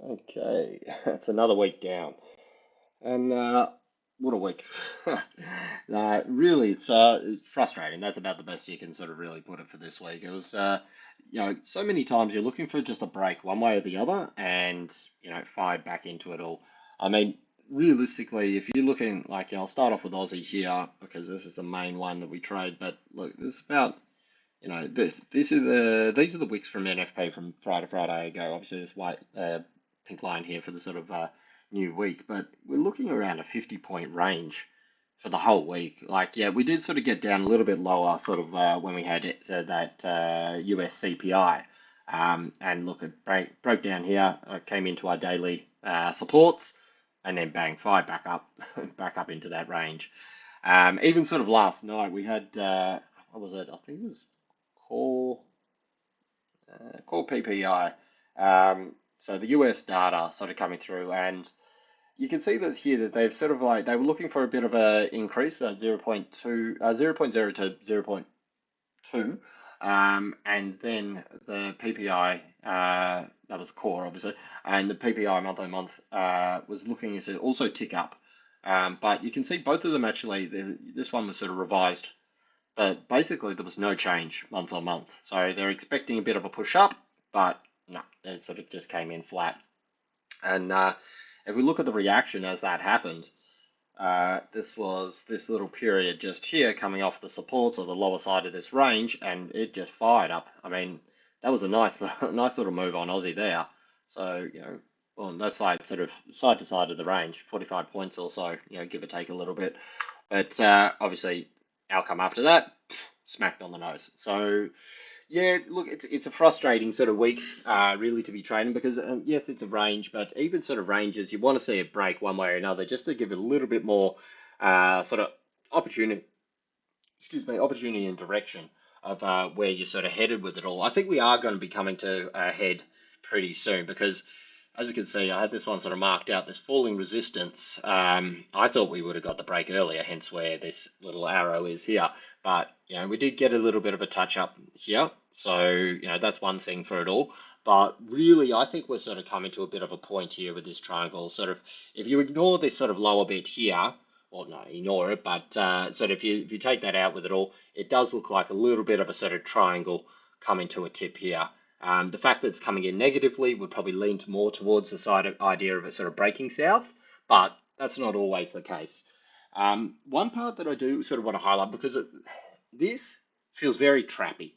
Okay, it's another week down, and what a week! Really, it's frustrating. That's about the best you can sort of really put it for this week. It was, so many times you're looking for just a break one way or the other, and fired back into it all. I mean, realistically, if you're looking like, I'll start off with Aussie here because this is the main one that we trade. But look, it's about these are the wicks from NFP from Friday ago. Obviously, this white pink line here for the sort of new week, but we're looking around a 50-point range for the whole week. Like, yeah, we did sort of get down a little bit lower, sort of when we had that US CPI, and look, it broke down here, came into our daily supports, and then bang, fired back up, back up into that range. Even sort of last night, we had what was it? I think it was core core PPI. So the US data sort of coming through, and you can see that here that they've sort of like they were looking for a bit of an increase, 0 point 0 to 0.2, and then the PPI that was core obviously, and the PPI month on month was looking to also tick up. But you can see both of them actually. This one was sort of revised, but basically, there was no change month on month. So they're expecting a bit of a push up, but no, it sort of just came in flat. And if we look at the reaction as that happened, this was this little period just here coming off the supports or the lower side of this range, and it just fired up. I mean, that was a nice little move on Aussie there. So, on that side, sort of side to side of the range, 45 points or so, give or take a little bit. But obviously, outcome after that, smacked on the nose. So yeah, look, it's a frustrating sort of week, really, to be trading because yes, it's a range, but even sort of ranges, you want to see it break one way or another just to give it a little bit more sort of opportunity, opportunity and direction of where you're sort of headed with it all. I think we are going to be coming to a head pretty soon because, as you can see, I had this one sort of marked out, this falling resistance. I thought we would have got the break earlier, hence where this little arrow is here. But, we did get a little bit of a touch up here. So, that's one thing for it all. But really, I think we're sort of coming to a bit of a point here with this triangle. Sort of, if you ignore this sort of lower bit here, well, no, ignore it, but sort of if you take that out with it all, it does look like a little bit of a sort of triangle coming to a tip here. The fact that it's coming in negatively would probably lean more towards the side of idea of it sort of breaking south, but that's not always the case. One part that I do sort of want to highlight because this feels very trappy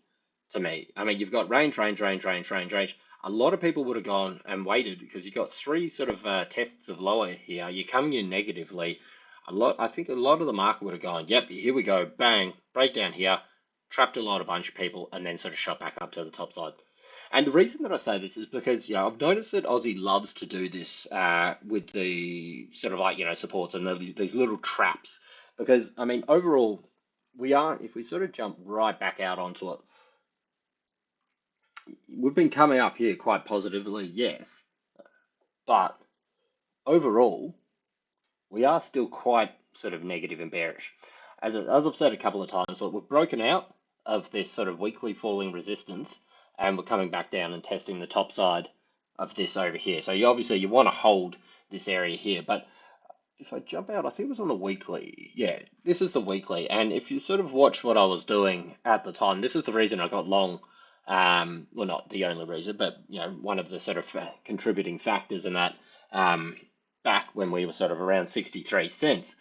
to me. I mean, you've got range, range, range, range, range, range. A lot of people would have gone and waited because you've got three sort of tests of lower here. You're coming in negatively. I think a lot of the market would have gone, yep, here we go, bang, breakdown here, trapped a bunch of people, and then sort of shot back up to the top side. And the reason that I say this is because, I've noticed that Aussie loves to do this with the sort of like, supports and these little traps. Because, I mean, overall, if we sort of jump right back out onto it, we've been coming up here quite positively, yes, but overall, we are still quite sort of negative and bearish. As I've said a couple of times, look, we've broken out of this sort of weekly falling resistance, and we're coming back down and testing the top side of this over here. So obviously you want to hold this area here, but if I jump out, I think it was on the weekly. Yeah, this is the weekly, and if you sort of watch what I was doing at the time, this is the reason I got long. Well, not the only reason, but one of the sort of contributing factors in that. Back when we were sort of around 63 cents,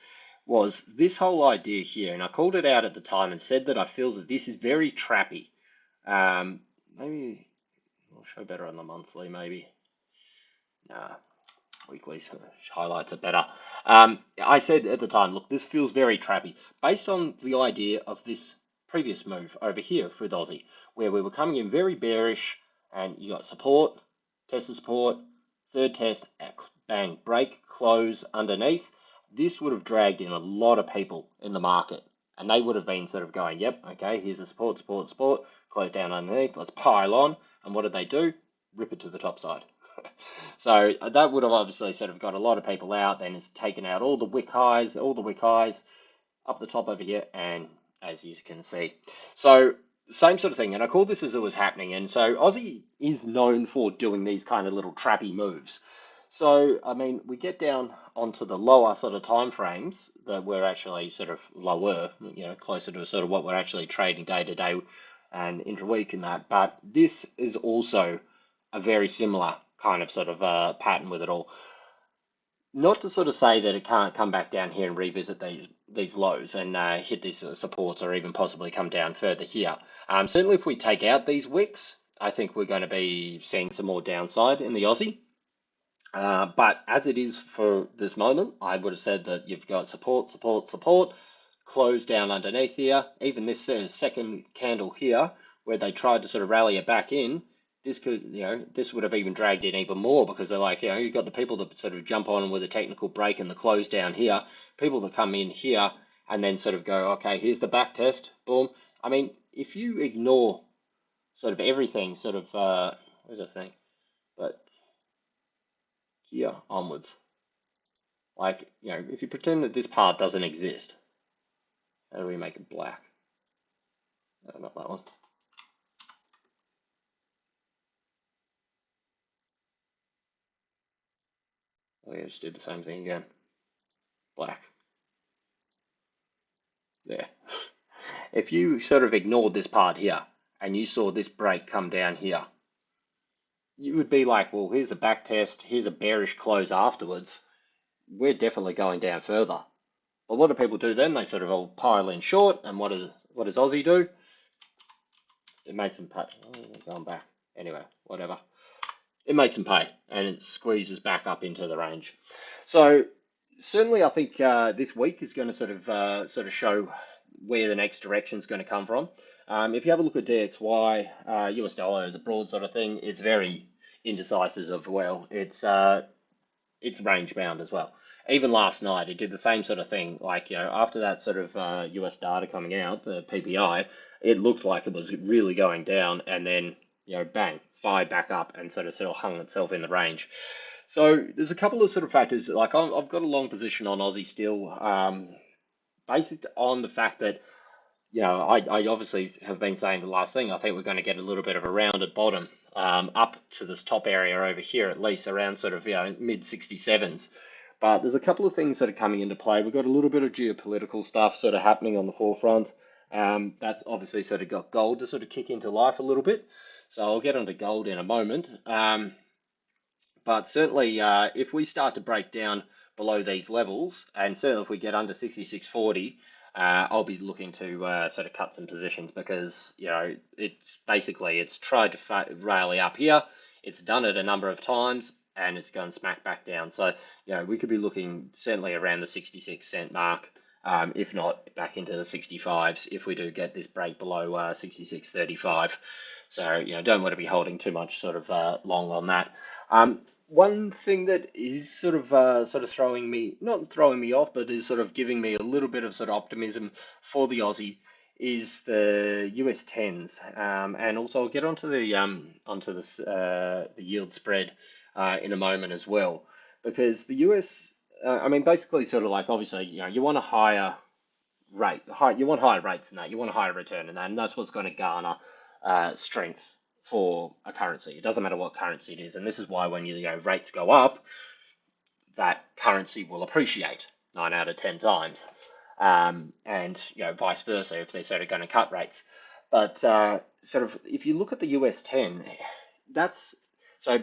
was this whole idea here. And I called it out at the time and said that I feel that this is very trappy. Maybe I'll show better on the monthly, maybe. Nah, weekly highlights are better. I said at the time, look, this feels very trappy. Based on the idea of this previous move over here for the Aussie, where we were coming in very bearish and you got support, test of support, third test, bang, break, close underneath. This would have dragged in a lot of people in the market, and they would have been sort of going, yep, okay, here's a support, support, support, close down underneath, let's pile on. And what did they do? Rip it to the top side. So that would have obviously sort of got a lot of people out, then it's taken out all the wick highs up the top over here, and as you can see. So same sort of thing, and I called this as it was happening. And so Aussie is known for doing these kind of little trappy moves. So, I mean, we get down onto the lower sort of time frames that we're actually sort of lower, closer to sort of what we're actually trading day to day and intra-week and that. But this is also a very similar kind of sort of pattern with it all. Not to sort of say that it can't come back down here and revisit these lows and hit these supports or even possibly come down further here. Certainly, if we take out these wicks, I think we're going to be seeing some more downside in the Aussie. But as it is for this moment, I would have said that you've got support, support, support, close down underneath here. Even this second candle here, where they tried to sort of rally it back in, this could, this would have even dragged in even more because they're like, you've got the people that sort of jump on with a technical break and the close down here, people that come in here and then sort of go, okay, here's the back test, boom. I mean, if you ignore sort of everything, sort of, where's the thing? But here onwards. Like, if you pretend that this part doesn't exist, how do we make it black? No, not that one. Oh yeah, just did the same thing again. Black. There. If you sort of ignored this part here, and you saw this break come down here, you would be like, well, here's a back test, here's a bearish close afterwards. We're definitely going down further. But what do people do then? They sort of all pile in short, and what does Aussie do? It makes them pay. Oh, going back. Anyway, whatever. It makes them pay, and it squeezes back up into the range. So certainly, I think this week is going to sort of show where the next direction is going to come from. If you have a look at DXY, US dollar is a broad sort of thing. It's very indecisive as well. It's range bound as well. Even last night, it did the same sort of thing. Like, after that sort of US data coming out, the PPI, it looked like it was really going down, and then, bang, fired back up and sort of hung itself in the range. So there's a couple of sort of factors. Like, I've got a long position on Aussie still, based on the fact that, I obviously have been saying the last thing. I think we're going to get a little bit of a rounded bottom up to this top area over here, at least around sort of mid 67s. But there's a couple of things that are coming into play. We've got a little bit of geopolitical stuff sort of happening on the forefront. That's obviously sort of got gold to sort of kick into life a little bit. So I'll get onto gold in a moment. But certainly, if we start to break down below these levels, and certainly if we get under 66.40, I'll be looking to sort of cut some positions because, it's tried to rally up here. It's done it a number of times and it's gone smack back down. So, we could be looking certainly around the 66 cent mark, if not back into the 65s if we do get this break below 66.35. So, don't want to be holding too much sort of long on that. One thing that is sort of throwing me, not throwing me off, but is sort of giving me a little bit of sort of optimism for the Aussie is the US tens, and also I'll get onto this the yield spread in a moment as well, because the US, I mean, basically sort of like obviously you want a higher you want higher rates than that, you want a higher return than that, and that's what's going to garner strength for a currency. It doesn't matter what currency it is, and this is why when rates go up, that currency will appreciate 9 out of 10 times, and vice versa if they're sort of going to cut rates. But sort of if you look at the US 10, that's so.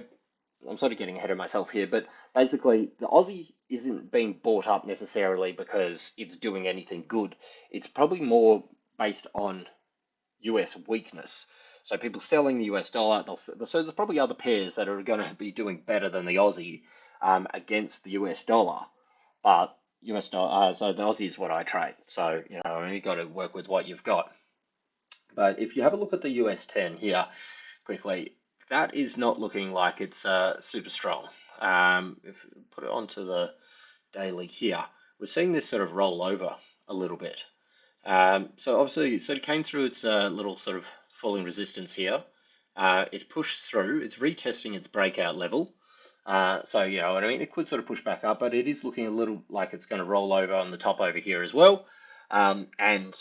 I'm sort of getting ahead of myself here, but basically the Aussie isn't being bought up necessarily because it's doing anything good. It's probably more based on US weakness. So people selling the US dollar, so there's probably other pairs that are going to be doing better than the Aussie against the US dollar. But US dollar, so the Aussie is what I trade. So, you've got to work with what you've got. But if you have a look at the US 10 here quickly, that is not looking like it's super strong. If we put it onto the daily here, we're seeing this sort of roll over a little bit. So obviously, so it came through its little sort of falling resistance here. It's pushed through. It's retesting its breakout level. So you know what I mean. It could sort of push back up, but it is looking a little like it's going to roll over on the top over here as well. And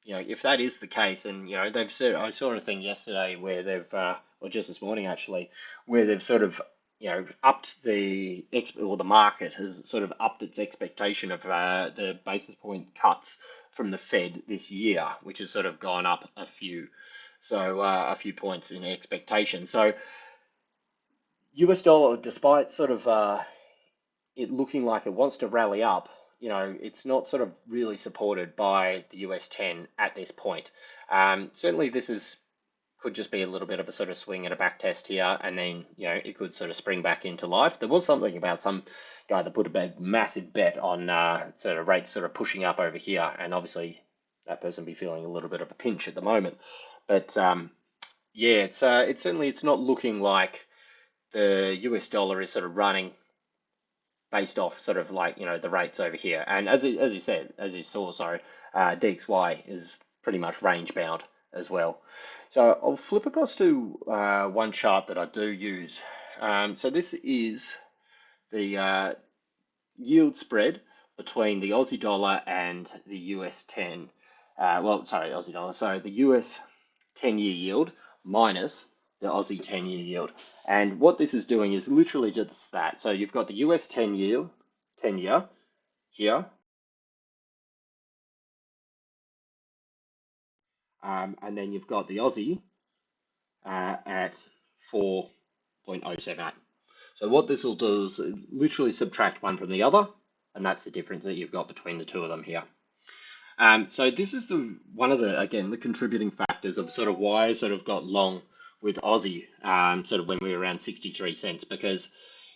if that is the case, and they've said, I saw a thing yesterday where they've, or just this morning actually, where they've sort of upped the market has sort of upped its expectation of the basis point cuts from the Fed this year, which has sort of gone up a few points in expectation. So US dollar, despite sort of it looking like it wants to rally up, it's not sort of really supported by the US 10 at this point. Certainly, could just be a little bit of a sort of swing and a back test here, and then it could sort of spring back into life. There was something about some guy that put a massive bet on sort of rates sort of pushing up over here, and obviously that person be feeling a little bit of a pinch at the moment. But yeah, it's certainly it's not looking like the US dollar is sort of running based off sort of like the rates over here. And as you saw, sorry, DXY is pretty much range bound as well. So I'll flip across to one chart that I do use. So this is the yield spread between the Aussie dollar and the US 10. Aussie dollar. So the US 10-year yield minus the Aussie 10-year yield. And what this is doing is literally just that. So you've got the US 10-year here, and then you've got the Aussie at 4.078. So what this will do is literally subtract one from the other, and that's the difference that you've got between the two of them here. So this is one of the contributing factors of sort of why I sort of got long with Aussie, sort of when we were around 63 cents, because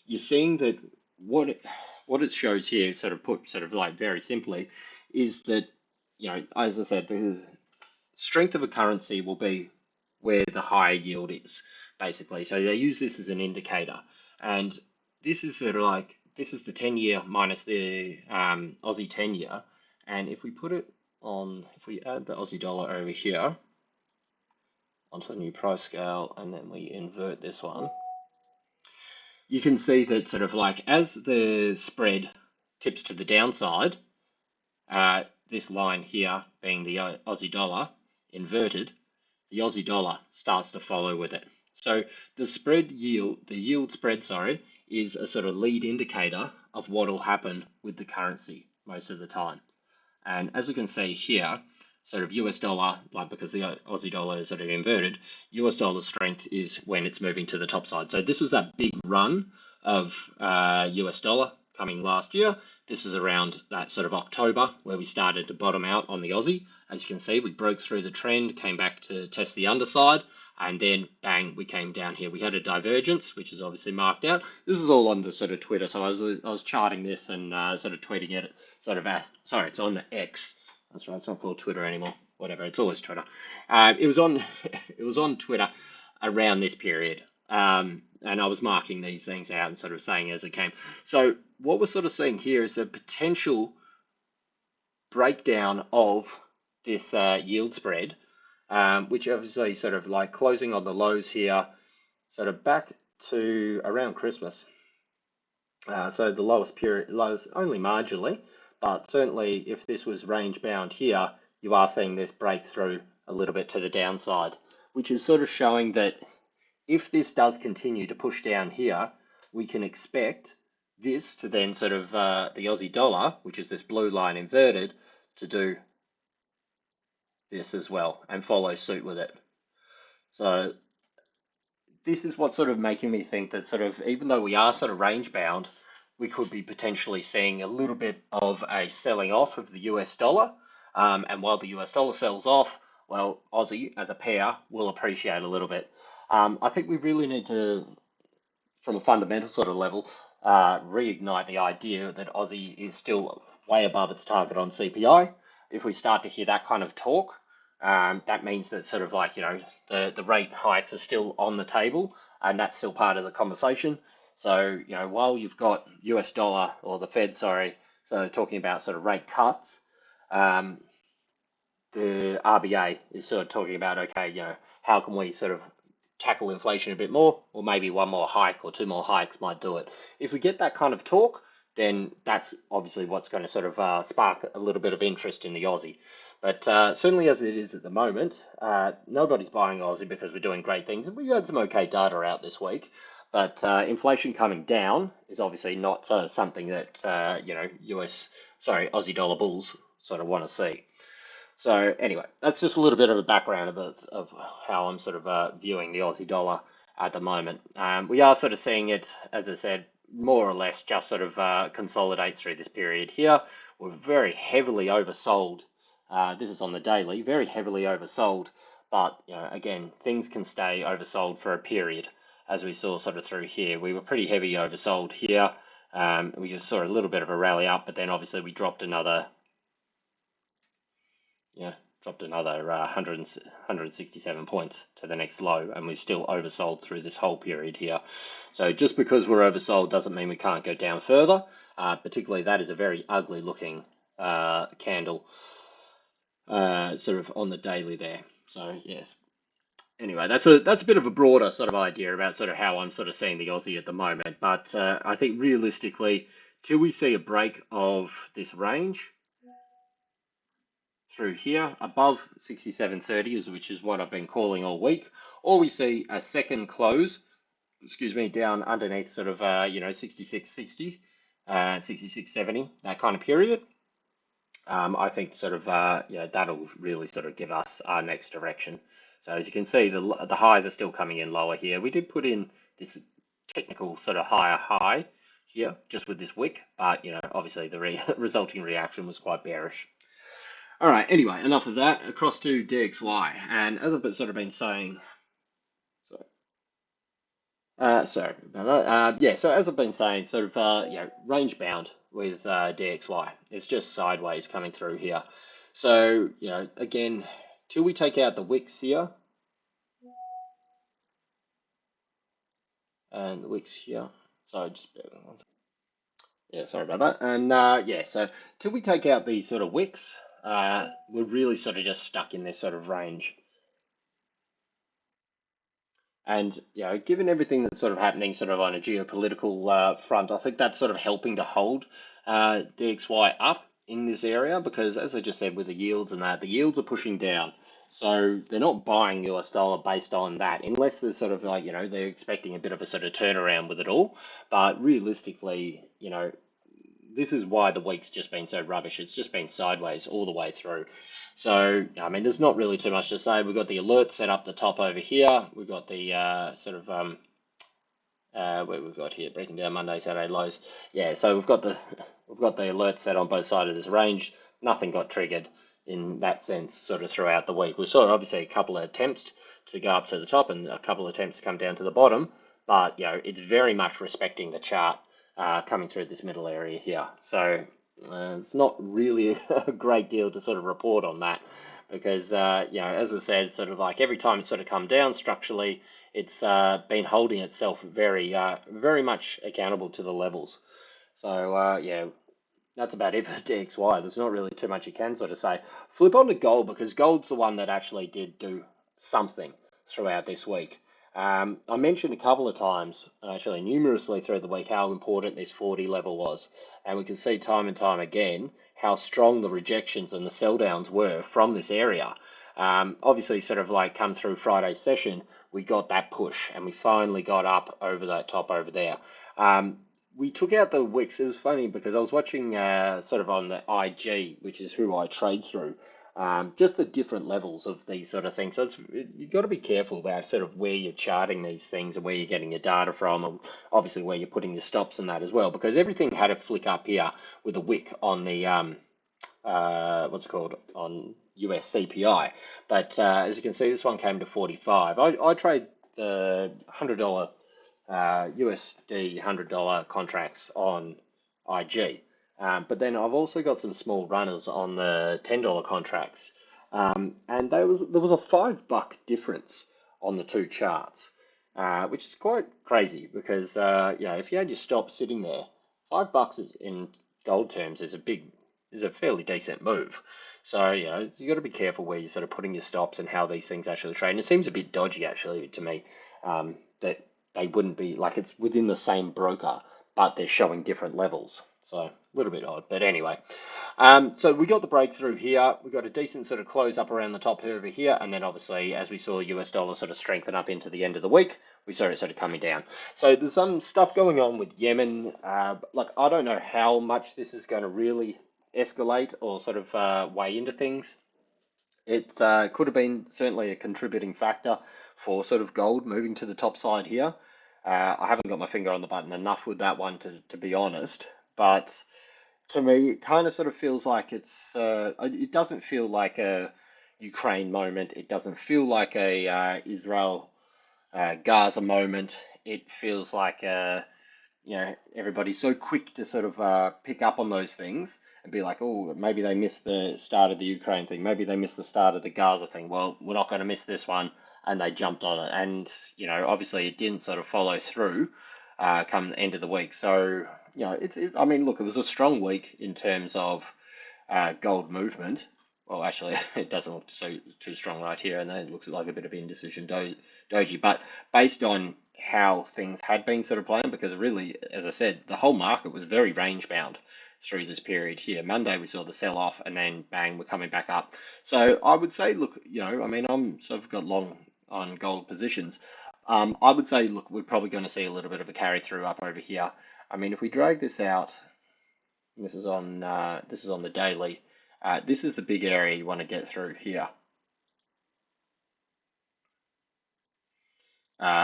you're seeing that what it shows here, sort of put sort of like very simply, is that, as I said, the strength of a currency will be where the higher yield is, basically. So they use this as an indicator. And this is sort of like, this is the 10-year minus the Aussie 10-year. And if we if we add the Aussie dollar over here onto a new price scale, and then we invert this one, you can see that sort of like as the spread tips to the downside, this line here being the Aussie dollar inverted, the Aussie dollar starts to follow with it. So the yield spread, is a sort of lead indicator of what will happen with the currency most of the time. And as we can see here, sort of US dollar, like because the Aussie dollar is sort of inverted, US dollar strength is when it's moving to the top side. So this was that big run of US dollar coming last year. This is around that sort of October where we started to bottom out on the Aussie. As you can see, we broke through the trend, came back to test the underside, and then bang, we came down here. We had a divergence, which is obviously marked out. This is all on the sort of Twitter, so I was charting this and sort of tweeting it. It's on X. That's right, it's not called Twitter anymore. Whatever, it's always Twitter. It was on Twitter around this period, and I was marking these things out and sort of saying as it came. So what we're sort of seeing here is the potential breakdown of this yield spread, which obviously sort of like closing on the lows here, sort of back to around Christmas. So the lowest only marginally, but certainly if this was range bound here, you are seeing this break through a little bit to the downside, which is sort of showing that if this does continue to push down here, we can expect this to then sort of the Aussie dollar, which is this blue line inverted, to do this as well and follow suit with it. So this is what's sort of making me think that sort of, even though we are sort of range bound, we could be potentially seeing a little bit of a selling off of the US dollar. And while the US dollar sells off, well, Aussie as a pair will appreciate a little bit. I think we really need to, from a fundamental sort of level, reignite the idea that Aussie is still way above its target on CPI. If we start to hear that kind of talk, that means that sort of like, the rate hikes are still on the table, and that's still part of the conversation. So, while you've got US dollar, or the Fed, so talking about sort of rate cuts, the RBA is sort of talking about, okay, how can we sort of tackle inflation a bit more, or maybe one more hike or two more hikes might do it. If we get that kind of talk, then that's obviously what's going to sort of spark a little bit of interest in the Aussie. But certainly as it is at the moment, nobody's buying Aussie because we're doing great things. We had some okay data out this week, But inflation coming down is obviously not something that Aussie dollar bulls sort of want to see. So anyway, that's just a little bit of a background of how I'm sort of viewing the Aussie dollar at the moment. We are sort of seeing it, as I said, more or less just sort of consolidate through this period here. We're very heavily oversold. This is on the daily, very heavily oversold. But again, things can stay oversold for a period, as we saw sort of through here. We were pretty heavy oversold here. We just saw a little bit of a rally up, but then obviously we dropped another 167 points to the next low, and we're still oversold through this whole period here. So just because we're oversold doesn't mean we can't go down further. Particularly, that is a very ugly looking candle sort of on the daily there. So yes. Anyway, that's a bit of a broader sort of idea about sort of how I'm sort of seeing the Aussie at the moment. But I think realistically, till we see a break of this range through here above 67.30, which is what I've been calling all week, or we see a second close, down underneath sort of 66.60, 66.70, that kind of period. I think sort of that'll really sort of give us our next direction. So as you can see, the highs are still coming in lower here. We did put in this technical sort of higher high here just with this wick, but obviously the resulting reaction was quite bearish. All right, anyway, enough of that. Across to DXY. And as I've sort of been saying, sorry about that. So as I've been saying, sort of, range bound with DXY. It's just sideways coming through here. So, again, till we take out the wicks here, and the wicks here. So just sorry about that. And so till we take out these sort of wicks, we're really sort of just stuck in this sort of range. And given everything that's sort of happening sort of on a geopolitical front, I think that's sort of helping to hold DXY up in this area because, as I just said, with the yields and that, the yields are pushing down. So they're not buying US dollar based on that, unless they're sort of like, they're expecting a bit of a sort of turnaround with it all. But realistically, this is why the week's just been so rubbish. It's just been sideways all the way through. So, I mean, there's not really too much to say. We've got the alert set up the top over here. We've got the where we've got here, breaking down Monday, Saturday lows. Yeah, so we've got the alert set on both sides of this range. Nothing got triggered in that sense sort of throughout the week. We saw obviously a couple of attempts to go up to the top and a couple of attempts to come down to the bottom, but it's very much respecting the chart coming through this middle area here. So it's not really a great deal to sort of report on that because, as I said, sort of like every time it's sort of come down structurally, it's been holding itself very, very much accountable to the levels. So, that's about it for DXY. There's not really too much you can sort of say. Flip on to gold because gold's the one that actually did do something throughout this week. I mentioned a couple of times, actually numerously through the week, how important this 40 level was. And we can see time and time again how strong the rejections and the sell downs were from this area. Obviously, sort of like come through Friday's session, we got that push and we finally got up over that top over there. We took out the wicks. It was funny because I was watching sort of on the IG, which is who I trade through, just the different levels of these sort of things. So you've got to be careful about sort of where you're charting these things and where you're getting your data from, and obviously where you're putting your stops and that as well, because everything had a flick up here with a wick on the what's it called on US CPI. But as you can see, this one came to 45. I trade the $100 USD $100 contracts on IG. But then I've also got some small runners on the $10 contracts. And there was a $5 difference on the two charts, which is quite crazy because if you had your stop sitting there, $5 is in gold terms is a fairly decent move. So you got to be careful where you're sort of putting your stops and how these things actually trade. And it seems a bit dodgy actually to me that they wouldn't be like it's within the same broker, but they're showing different levels. So a little bit odd, but anyway. So we got the breakthrough here. We got a decent sort of close up around the top over here, and then obviously as we saw US dollar sort of strengthen up into the end of the week, we saw it sort of coming down. So there's some stuff going on with Yemen. Like I don't know how much this is going to really escalate or sort of weigh into things. It could have been certainly a contributing factor for sort of gold moving to the top side here. I haven't got my finger on the button enough with that one to be honest, but to me, it kind of sort of feels like it doesn't feel like a Ukraine moment. It doesn't feel like a Israel Gaza moment. It feels like everybody's so quick to sort of pick up on those things and be like, oh, maybe they missed the start of the Ukraine thing. Maybe they missed the start of the Gaza thing. Well, we're not going to miss this one. And they jumped on it. And, obviously it didn't sort of follow through come the end of the week. So, I mean, look, it was a strong week in terms of gold movement. Well, actually, it doesn't look too strong right here, and then it looks like a bit of indecision doji. But based on how things had been sort of playing, because really, as I said, the whole market was very range bound through this period here. Monday we saw the sell off, and then bang, we're coming back up. So I would say, look, I mean, I'm sort of got long on gold positions. I would say, look, we're probably going to see a little bit of a carry through up over here. I mean, if we drag this out, this is on the daily. This is the big area you want to get through here,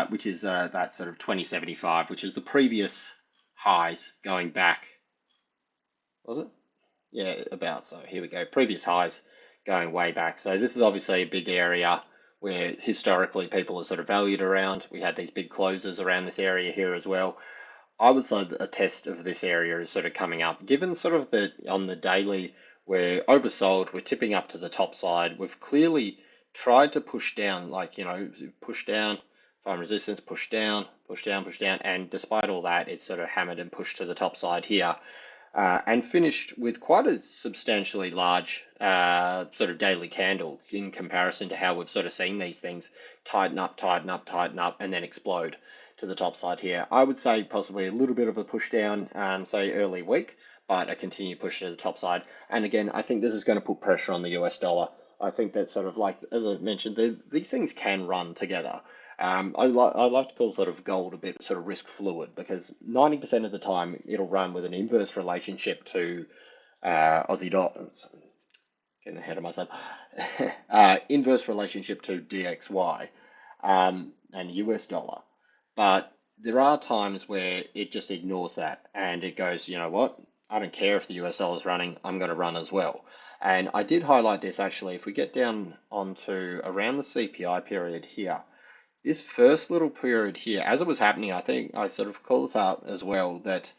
which is that sort of 2075, which is the previous highs going back. Was it? Yeah, about so. Here we go. Previous highs going way back. So this is obviously a big area where historically people are sort of valued around. We had these big closes around this area here as well. I would say that a test of this area is sort of coming up. Given sort of on the daily, we're oversold, we're tipping up to the top side. We've clearly tried to push down, push down, find resistance, push down, push down, push down. And despite all that, it's sort of hammered and pushed to the top side here. And finished with quite a substantially large sort of daily candle in comparison to how we've sort of seen these things tighten up, tighten up, tighten up, and then explode to the top side here. I would say possibly a little bit of a push down, say early week, but a continued push to the top side. And again, I think this is going to put pressure on the US dollar. I think that sort of like, as I mentioned, these things can run together. I like to call sort of gold a bit sort of risk fluid because 90% of the time it'll run with an inverse relationship to Aussie dollar. Getting ahead of myself. Inverse relationship to DXY and US dollar. But there are times where it just ignores that and it goes, you know what? I don't care if the US dollar is running, I'm going to run as well. And I did highlight this actually. If we get down onto around the CPI period here, this first little period here, as it was happening, I think I sort of called this out as well that,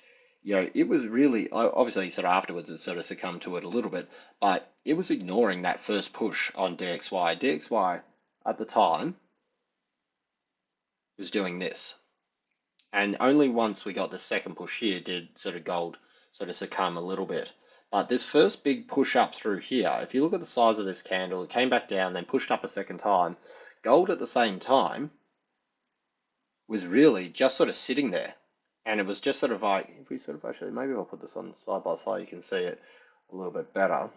it was really, obviously sort of afterwards it sort of succumbed to it a little bit, but it was ignoring that first push on DXY. DXY at the time was doing this. And only once we got the second push here did sort of gold sort of succumb a little bit. But this first big push up through here, if you look at the size of this candle, it came back down, then pushed up a second time. Gold at the same time was really just sort of sitting there. And it was just sort of like, if we sort of actually, maybe I'll put this on side by side, you can see it a little bit better.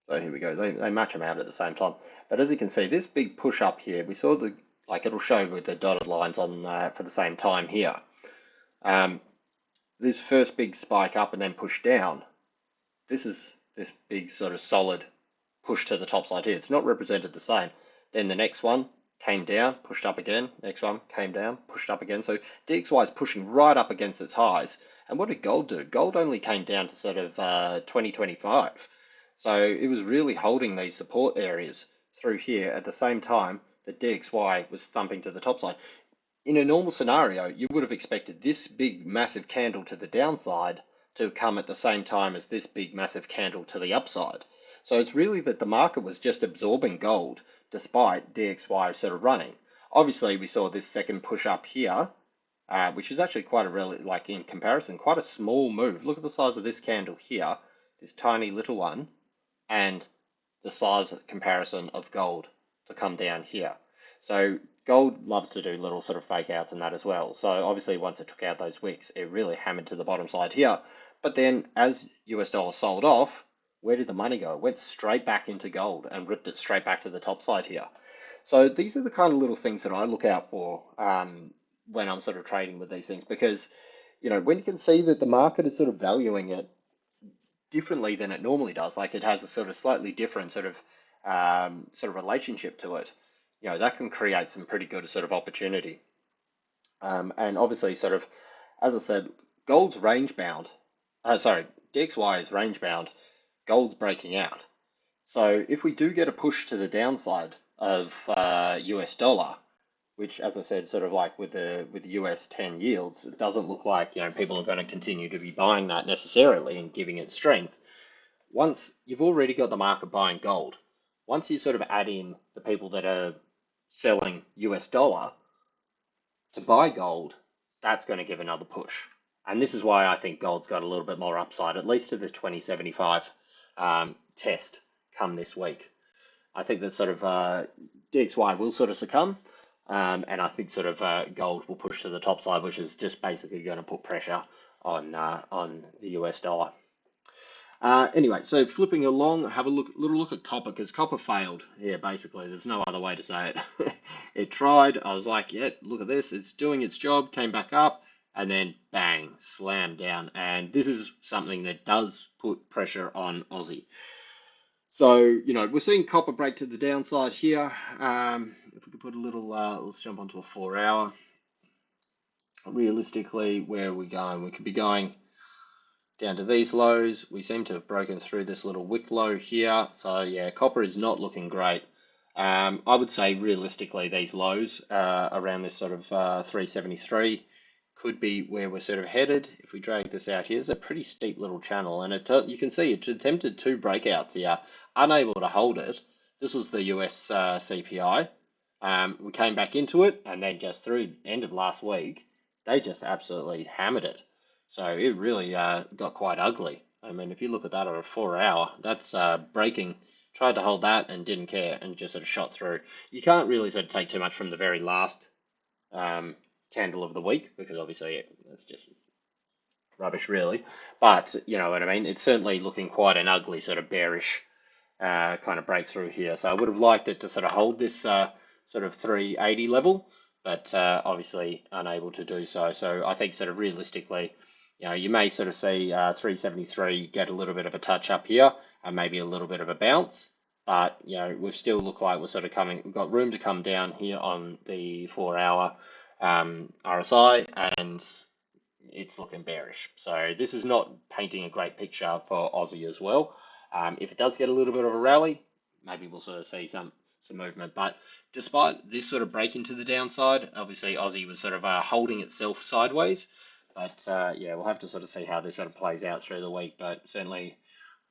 So here we go. They match them out at the same time. But as you can see, this big push up here, we saw it'll show with the dotted lines on for the same time here. This first big spike up and then push down. This is this big sort of solid push to the top side here. It's not represented the same. Then the next one came down, pushed up again. Next one came down, pushed up again. So DXY is pushing right up against its highs. And what did gold do? Gold only came down to sort of 2025. So it was really holding these support areas through here at the same time that DXY was thumping to the top side. In a normal scenario, you would have expected this big massive candle to the downside to come at the same time as this big massive candle to the upside. So it's really that the market was just absorbing gold despite DXY sort of running. Obviously, we saw this second push up here, which is actually quite in comparison, quite a small move. Look at the size of this candle here, this tiny little one, and the size comparison of gold to come down here. So gold loves to do little sort of fake outs and that as well. So obviously once it took out those wicks, it really hammered to the bottom side here. But then as US dollar sold off, where did the money go? It went straight back into gold and ripped it straight back to the top side here. So these are the kind of little things that I look out for when I'm sort of trading with these things, because when you can see that the market is sort of valuing it differently than it normally does, like it has a sort of slightly different sort of relationship to it, that can create some pretty good sort of opportunity. And obviously, sort of, as I said, gold's range bound. Sorry, DXY is range bound. Gold's breaking out. So if we do get a push to the downside of US dollar, which, as I said, sort of like with the US 10 yields, it doesn't look like people are going to continue to be buying that necessarily and giving it strength. Once you've already got the market buying gold, once you sort of add in the people that are selling US dollar to buy gold, that's going to give another push. And this is why I think gold's got a little bit more upside, at least to this 2075 test come this week. I think that sort of DXY will sort of succumb, and I think sort of gold will push to the top side, which is just basically going to put pressure on the US dollar. Anyway, so flipping along, have a little look at copper, because copper failed here, basically. There's no other way to say it. It tried. I was like, yeah, look at this. It's doing its job, came back up, and then bang, slammed down. And this is something that does put pressure on Aussie. So, we're seeing copper break to the downside here. If we could put a little, let's jump onto a 4-hour. Realistically, where are we going? We could be going down to these lows. We seem to have broken through this little wick low here. So yeah, copper is not looking great. I would say realistically these lows around this sort of 373 could be where we're sort of headed. If we drag this out here, it's a pretty steep little channel, and you can see it attempted 2 breakouts here, unable to hold it. This was the US CPI. We came back into it, and then just through the end of last week, they just absolutely hammered it. So it really got quite ugly. I mean, if you look at that on a 4-hour, that's breaking. Tried to hold that and didn't care and just sort of shot through. You can't really sort of take too much from the very last candle of the week, because obviously it's just rubbish, really. But you know what I mean? It's certainly looking quite an ugly sort of bearish kind of breakthrough here. So I would have liked it to sort of hold this sort of 380 level, but obviously unable to do so. So I think sort of realistically, you may sort of see 373 get a little bit of a touch up here and maybe a little bit of a bounce. But, we still look like we're sort of we've got room to come down here on the 4-hour RSI, and it's looking bearish. So this is not painting a great picture for Aussie as well. If it does get a little bit of a rally, maybe we'll sort of see some movement. But despite this sort of break into the downside, obviously Aussie was sort of holding itself sideways. But yeah, we'll have to sort of see how this sort of plays out through the week. But certainly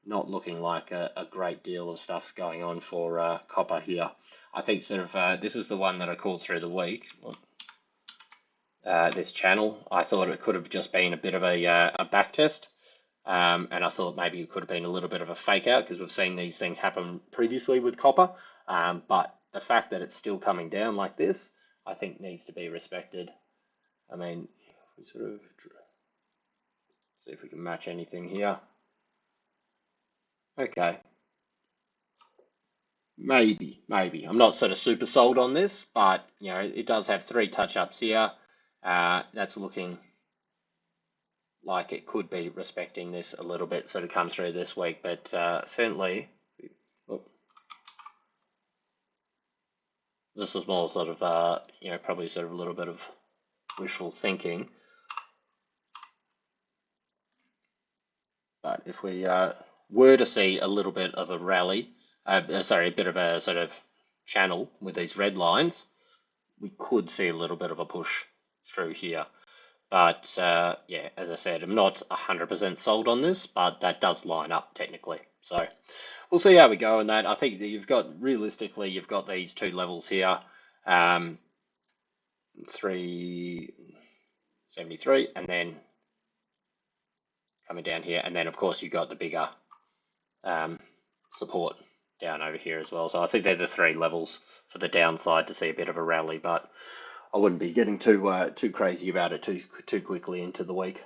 not looking like a great deal of stuff going on for copper here. I think sort of this is the one that I called through the week. This channel, I thought it could have just been a bit of a back test. And I thought maybe it could have been a little bit of a fake out, because we've seen these things happen previously with copper. But the fact that it's still coming down like this, I think needs to be respected. I mean, if we sort of see if we can match anything here. Okay. Maybe. I'm not sort of super sold on this, but it does have 3 touch-ups here. That's looking like it could be respecting this a little bit, sort of come through this week, but certainly, this is more sort of, probably sort of a little bit of wishful thinking. But if we were to see a little bit of a rally, a bit of a sort of channel with these red lines, we could see a little bit of a push through here. But yeah, as I said, I'm not 100% sold on this, but that does line up technically. So we'll see how we go on that. I think that realistically, you've got these 2 levels here, 373, and then coming down here, and then of course you've got the bigger support down over here as well. So I think they're the three levels for the downside to see a bit of a rally, but I wouldn't be getting too crazy about it too quickly into the week.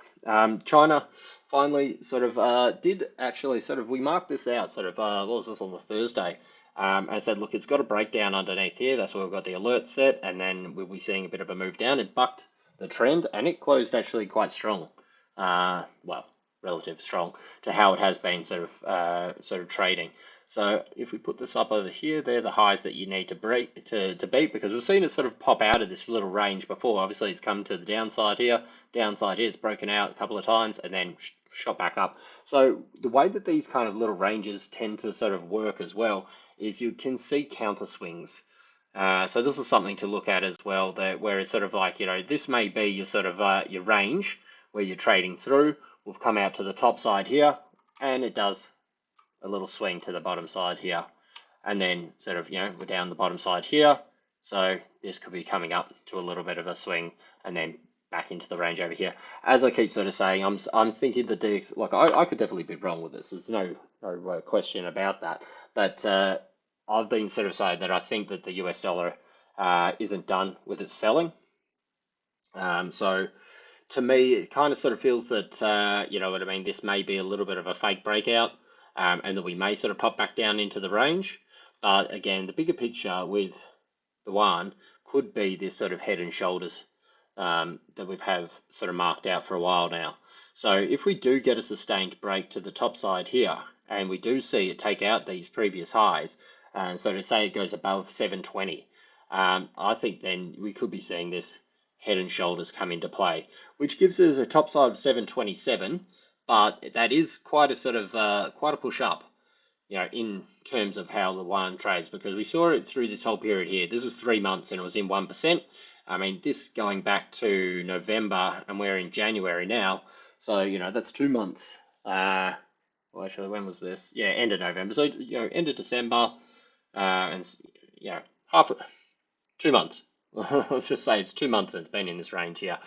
China finally sort of did actually sort of, we marked this out sort of what was this, on the Thursday, and said, look, it's got a breakdown underneath here. That's where we've got the alert set, and then we'll be seeing a bit of a move down. It bucked the trend, and it closed actually quite strong. Well, relative strong to how it has been sort of trading. So if we put this up over here, they're the highs that you need to break to beat, because we've seen it sort of pop out of this little range before. Obviously, it's come to the downside here, it's broken out a couple of times, and then shot back up. So the way that these kind of little ranges tend to sort of work as well is you can see counter swings. So this is something to look at as well, that where it's sort of like, this may be your sort of your range where you're trading through. We've come out to the top side here, and it does a little swing to the bottom side here, and then sort of, we're down the bottom side here. So this could be coming up to a little bit of a swing, and then back into the range over here. As I keep sort of saying, I'm thinking the DX, like I could definitely be wrong with this. There's no question about that. But I've been sort of saying that I think that the US dollar isn't done with its selling. So to me, it kind of sort of feels that, you know what I mean, this may be a little bit of a fake breakout, and that we may sort of pop back down into the range. But again, the bigger picture with the yuan could be this sort of head and shoulders that we've have sort of marked out for a while now. So if we do get a sustained break to the top side here, and we do see it take out these previous highs, and so to say it goes above 720, I think then we could be seeing this head and shoulders come into play, which gives us a top side of 727, but that is quite a sort of quite a push up, in terms of how the yuan trades, because we saw it through this whole period here. This was 3 months and it was in 1%. I mean, this going back to November, and we're in January now, so that's 2 months. Well, actually, when was this? Yeah, end of November. So end of December, and half 2 months. Let's just say it's 2 months and it's been in this range here.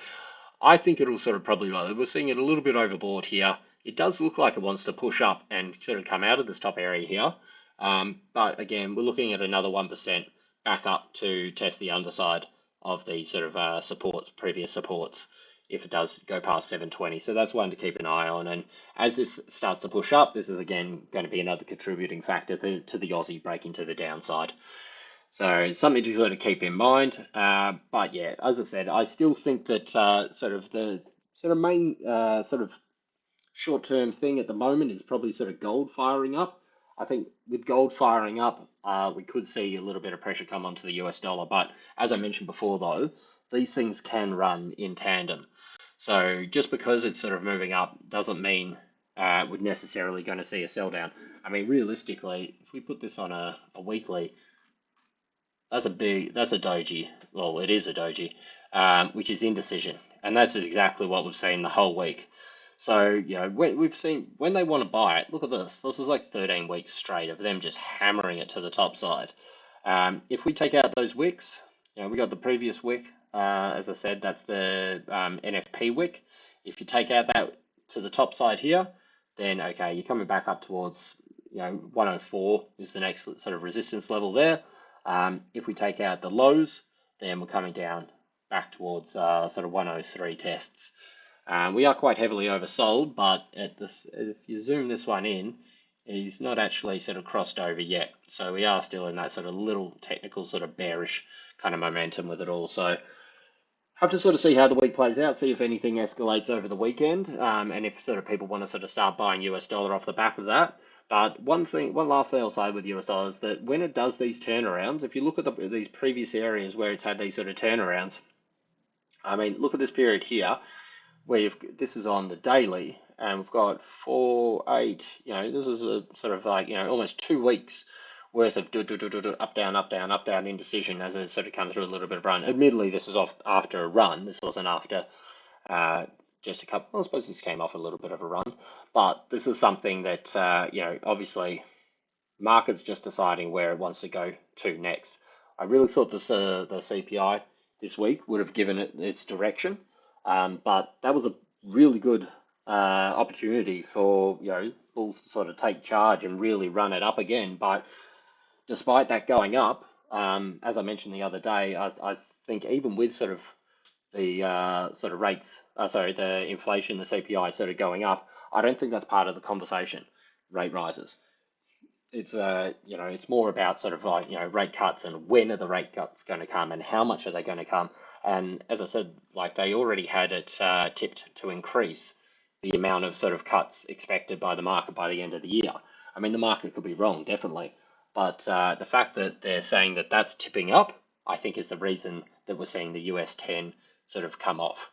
I think it'll sort of probably, we're seeing it a little bit overbought here. It does look like it wants to push up and sort of come out of this top area here. But again, we're looking at another 1% back up to test the underside of these sort of supports, previous supports, if it does go past 720. So that's one to keep an eye on. And as this starts to push up, this is again going to be another contributing factor to the Aussie breaking to the downside. So it's something to sort of keep in mind. But yeah, as I said, I still think that sort of the sort of main sort of short-term thing at the moment is probably sort of gold firing up. I think with gold firing up, we could see a little bit of pressure come onto the US dollar. But as I mentioned before, though, these things can run in tandem. So just because it's sort of moving up doesn't mean we're necessarily going to see a sell down. I mean, realistically, if we put this on a weekly, that's a doji. Well, it is a doji, which is indecision, and that's exactly what we've seen the whole week. So we've seen when they want to buy it. Look at this. This is like 13 weeks straight of them just hammering it to the top side. If we take out those wicks, we got the previous wick. As I said, that's the NFP wick. If you take out that to the top side here, then okay, you're coming back up towards 104 is the next sort of resistance level there. If we take out the lows, then we're coming down back towards sort of 103 tests. We are quite heavily oversold, but if you zoom this one in, he's not actually sort of crossed over yet. So we are still in that sort of little technical sort of bearish kind of momentum with it all. So have to sort of see how the week plays out, see if anything escalates over the weekend, and if sort of people want to sort of start buying US dollar off the back of that. But one last thing I'll say with US dollar is that when it does these turnarounds, if you look at these previous areas where it's had these sort of turnarounds, I mean, look at this period here, where this is on the daily, and we've got 4, 8, this is a sort of like, almost 2 weeks worth of up, down, up, down, up, down indecision as it sort of comes through a little bit of run. Admittedly, this is off after a run. This wasn't after just a couple. I suppose this came off a little bit of a run, but this is something that, obviously market's just deciding where it wants to go to next. I really thought this, the CPI this week would have given it its direction, but that was a really good opportunity for bulls to sort of take charge and really run it up again. But despite that going up, as I mentioned the other day, I think even with sort of the sort of rates, sorry, the inflation, the CPI sort of going up, I don't think that's part of the conversation, rate rises. It's it's more about sort of like, rate cuts and when are the rate cuts going to come and how much are they going to come. And as I said, like they already had it tipped to increase the amount of sort of cuts expected by the market by the end of the year. I mean, the market could be wrong, definitely, but the fact that they're saying that that's tipping up, I think is the reason that we're seeing the US 10 sort of come off.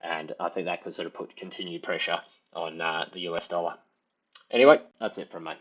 And I think that could sort of put continued pressure on the US dollar. Anyway, that's it from me.